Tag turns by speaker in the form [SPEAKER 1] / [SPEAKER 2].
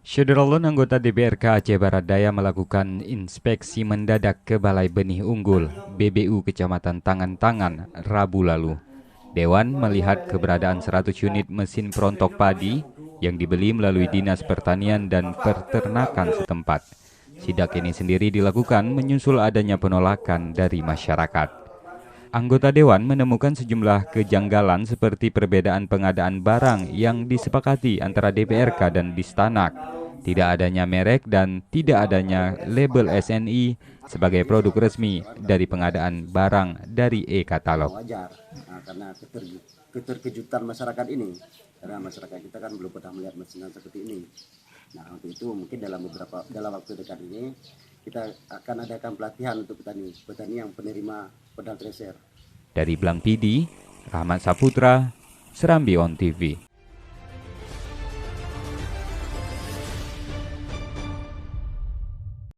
[SPEAKER 1] Syederalun anggota DPRK Aceh Barat Daya melakukan inspeksi mendadak ke Balai Benih Unggul BBU Kecamatan Tangan-Tangan Rabu lalu. Dewan melihat keberadaan 100 unit mesin perontok padi yang dibeli melalui Dinas Pertanian dan Peternakan setempat. Sidak ini sendiri dilakukan menyusul adanya penolakan dari masyarakat. Anggota Dewan menemukan sejumlah kejanggalan seperti perbedaan pengadaan barang yang disepakati antara DPRK dan Distanak, tidak adanya merek dan tidak adanya label SNI sebagai produk resmi dari pengadaan barang dari e-katalog.
[SPEAKER 2] Wajar karena keterkejutan masyarakat ini, karena masyarakat kita kan belum pernah melihat mesin seperti ini. Nah, untuk itu mungkin dalam waktu dekat ini kita akan adakan pelatihan untuk petani yang penerima pedal tracer.
[SPEAKER 1] Dari Blang PD, Rahmat Saputra, Serambi On TV.